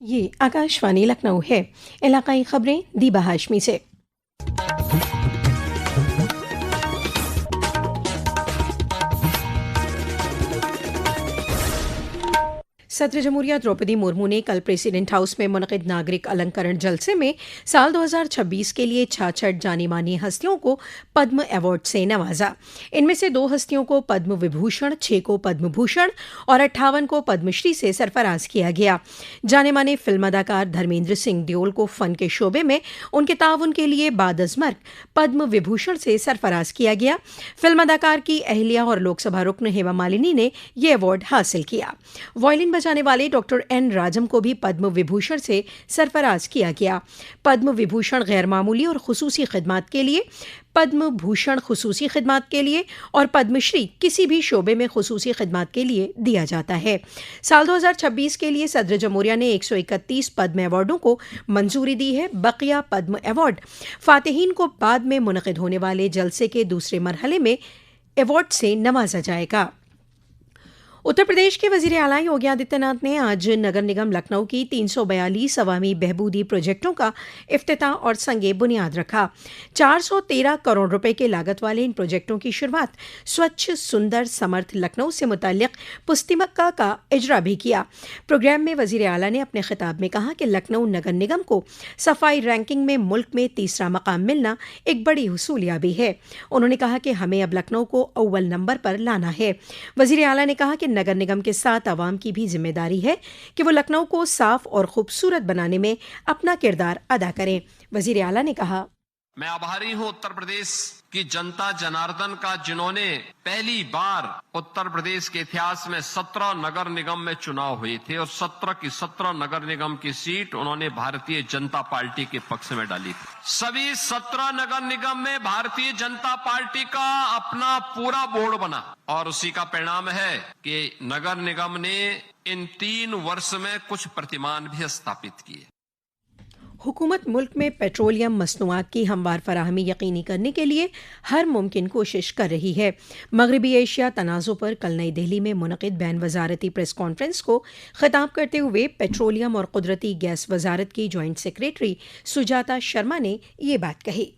ये आकाशवाणी लखनऊ है। इलाकाई खबरें दीबा हाशमी से। सदर जमहूरिया द्रौपदी मुर्मू ने कल प्रेसिडेंट हाउस में मुनक़िद नागरिक अलंकरण जलसे में साल 2026 के लिए 66 जानी मानी हस्तियों को पद्म अवार्ड से नवाजा। इनमें से 2 हस्तियों को पद्म विभूषण, 6 को पद्म भूषण और 58 को पद्मश्री से सरफराज किया गया। जाने माने फिल्म अदाकार धर्मेंद्र सिंह दियोल को फन के शोबे में उनके ताउन के लिए बादअज़मर्ग पद्म विभूषण से सरफराज किया गया। फिल्म अदाकार की अहलिया और लोकसभा रुक्न हेमा मालिनी ने यह अवार्ड हासिल किया। वायलिन जाने वाले डॉक्टर एन राजम को भी पद्म विभूषण से सरफराज किया गया। पद्म विभूषण गैर मामूली और खुसूसी खिदमात के लिए, पद्म भूषण खुसूसी खिदमात के लिए और पद्मश्री किसी भी शोबे में खुसूसी खिदमात के लिए दिया जाता है। साल 2026 के लिए सदर जमहूरिया ने 131 पद्म अवार्डों को मंजूरी दी है। बकिया पद्म अवार्ड फातिहीन को बाद में मुनक़िद होने वाले जलसे के दूसरे मरहले में अवार्ड से नवाजा जाएगा। उत्तर प्रदेश के वजीर आला योगी आदित्यनाथ ने आज नगर निगम लखनऊ की 342 अवामी बहबूदी प्रोजेक्टों का इफ्तिताह और संगे बुनियाद रखा। 413 करोड़ रुपए के लागत वाले इन प्रोजेक्टों की शुरुआत स्वच्छ सुंदर समर्थ लखनऊ से मुताल्लिक पुस्तिमक्का का इजरा भी किया। प्रोग्राम में वजीर आला ने अपने खिताब में कहा कि लखनऊ नगर निगम को सफाई रैंकिंग में मुल्क में तीसरा मकाम मिलना एक बड़ी हुसूलियाबी है। उन्होंने कहा कि हमें अब लखनऊ को अव्वल नंबर पर लाना है। वजीर आला ने कहा कि नगर निगम के साथ आवाम की भी जिम्मेदारी है कि वो लखनऊ को साफ और खूबसूरत बनाने में अपना किरदार अदा करें। वजीर आला ने कहा, मैं आभारी हूं उत्तर प्रदेश की जनता जनार्दन का, जिन्होंने पहली बार उत्तर प्रदेश के इतिहास में 17 नगर निगम में चुनाव हुए थे और 17 की 17 नगर निगम की सीट उन्होंने भारतीय जनता पार्टी के पक्ष में डाली थी। सभी 17 नगर निगम में भारतीय जनता पार्टी का अपना पूरा बोर्ड बना और उसी का परिणाम है कि नगर निगम ने इन 3 वर्ष में कुछ प्रतिमान भी स्थापित किए। हुकूमत मुल्क में पेट्रोलियम मसनूआत की हमवार फराहमी यकीनी करने के लिए हर मुमकिन कोशिश कर रही है। मगरबी एशिया तनाज़ुं पर कल नई दिल्ली में मुनक़िद बैन वजारती प्रेस कॉन्फ्रेंस को खिताब करते हुए पेट्रोलियम और कुदरती गैस वजारत की जॉइंट सेक्रेटरी सुजाता शर्मा ने ये बात कही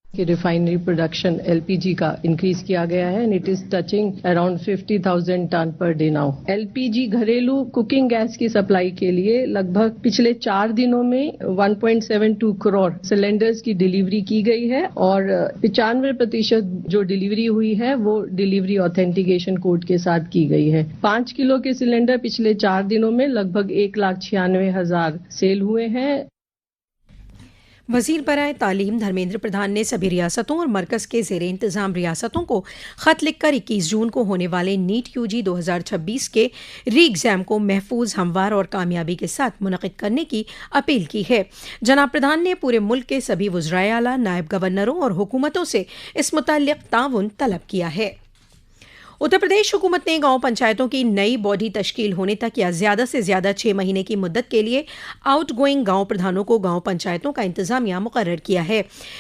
कि रिफाइनरी प्रोडक्शन एलपीजी का इंक्रीज किया गया है and it is touching around 50,000 ton per day now. LPG घरेलू कुकिंग गैस की सप्लाई के लिए लगभग पिछले 4 दिनों में 1.72 करोड़ सिलेंडर्स की डिलीवरी की गई है और 95% जो डिलीवरी हुई है वो डिलीवरी ऑथेंटिकेशन कोड के साथ की गई है। 5 किलो के सिलेंडर पिछले 4 दिनों में लगभग 1,96,000 सेल हुए हैं। वजीर बराए तालीम धर्मेंद्र प्रधान ने सभी रियासतों और मरकज के ज़ेरे इंतज़ाम रियासतों को खत लिखकर 21 जून को होने वाले नीट यूजी 2026 के री एग्ज़ाम को महफूज, हमवार और कामयाबी के साथ मुनक़िद करने की अपील की है। जनाब प्रधान ने पूरे मुल्क के सभी वज़राए आला, नायब गवर्नरों और हुकूमतों से इस मुताल्लिक़ ताउन तलब किया है। उत्तर प्रदेश हुकूमत ने गांव पंचायतों की नई बॉडी तश्कील होने तक या ज्यादा से ज्यादा 6 महीने की मुद्दत के लिए आउट गोइंग गांव प्रधानों को गांव पंचायतों का इंतजामिया मुकर्रर किया है।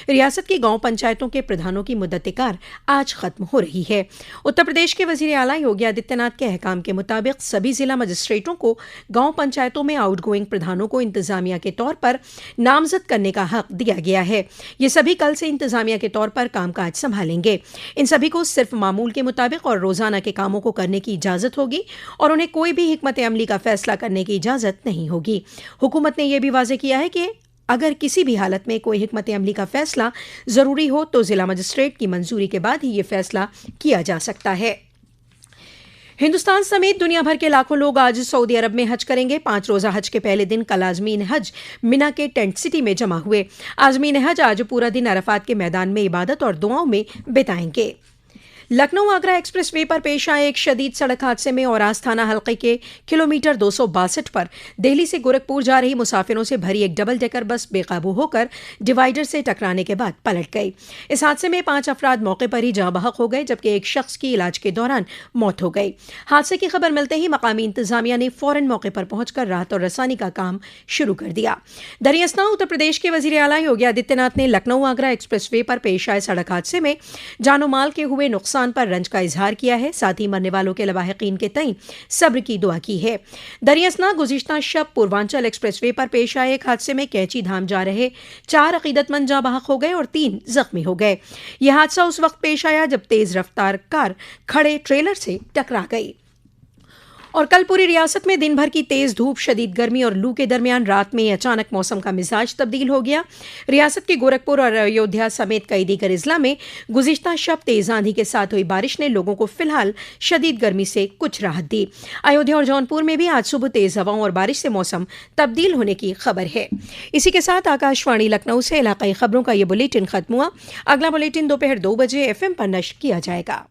रियासत की गांव पंचायतों के प्रधानों की मुद्दत कार आज खत्म हो रही है। उत्तर प्रदेश के वजीर आला योगी आदित्यनाथ के अहकाम के मुताबिक सभी जिला मजिस्ट्रेटों को गांव पंचायतों में आउट गोइंग प्रधानों को इंतजामिया के तौर पर नामजद करने का हक दिया गया है। ये सभी कल से इंतजामिया के तौर पर कामकाज संभालेंगे। इन सभी को सिर्फ मामूल के मुताबिक और रोजाना के कामों को करने की इजाजत होगी और उन्हें कोई भी हिकमत अमली का फैसला करने की इजाजत नहीं होगी। हुकूमत ने यह भी वाज़ेह किया है कि अगर किसी भी हालत में कोई हिकमत अमली का फैसला जरूरी हो तो जिला मजिस्ट्रेट की मंजूरी के बाद ही यह फैसला किया जा सकता है। हिंदुस्तान समेत दुनिया भर के लाखों लोग आज सऊदी अरब में हज करेंगे। 5 रोजा हज के पहले दिन कल आजमीन हज मिना के टेंट सिटी में जमा हुए। आजमीन हज आज पूरा दिन अरफात के मैदान में इबादत और दुआओं में बिताएंगे। लखनऊ आगरा एक्सप्रेस वे पर पेश आए एक शदीद सड़क हादसे में औरास थाना हल्के के किलोमीटर 262 पर दिल्ली से गोरखपुर जा रही मुसाफिरों से भरी एक डबल डेकर बस बेकाबू होकर डिवाइडर से टकराने के बाद पलट गई। इस हादसे में 5 अफराद मौके पर ही जाँ बहक हो गए जबकि एक शख्स की इलाज के दौरान मौत हो गई। हादसे की खबर मिलते ही मकामी इंतजामिया ने फौरन मौके पर पहुंचकर राहत और रसानी का काम शुरू कर दिया। दरियास्ना उत्तर प्रदेश के वजीर आला योगी आदित्यनाथ ने लखनऊ आगरा एक्सप्रेस वे पर पेश आए सड़क हादसे में जानो माल के हुए नुकसान नुकसान पर रंज का इजहार किया है। साथ ही मरने वालों के लवाहिकीन के तईं सब्र की दुआ की है। दरियासना गुज़िश्ता शब पूर्वांचल एक्सप्रेसवे पर पेश आए एक हादसे में कैची धाम जा रहे 4 अकीदतमंद जाँ बहक हो गए और 3 जख्मी हो गए। यह हादसा उस वक्त पेश आया जब तेज रफ्तार कार खड़े ट्रेलर से टकरा गई। और कल पूरी रियासत में दिन भर की तेज धूप, शदीद गर्मी और लू के दरमियान रात में अचानक मौसम का मिजाज तब्दील हो गया। रियासत के गोरखपुर और अयोध्या समेत कई दीगर अजला में गुज़िश्ता शब तेज आंधी के साथ हुई बारिश ने लोगों को फिलहाल शदीद गर्मी से कुछ राहत दी। अयोध्या और जौनपुर में भी आज सुबह तेज हवाओं और बारिश से मौसम तब्दील होने की खबर है। इसी के साथ आकाशवाणी लखनऊ से इलाकाई खबरों का ये बुलेटिन खत्म हुआ। अगला बुलेटिन दोपहर 2 बजे FM पर नश्र किया जाएगा।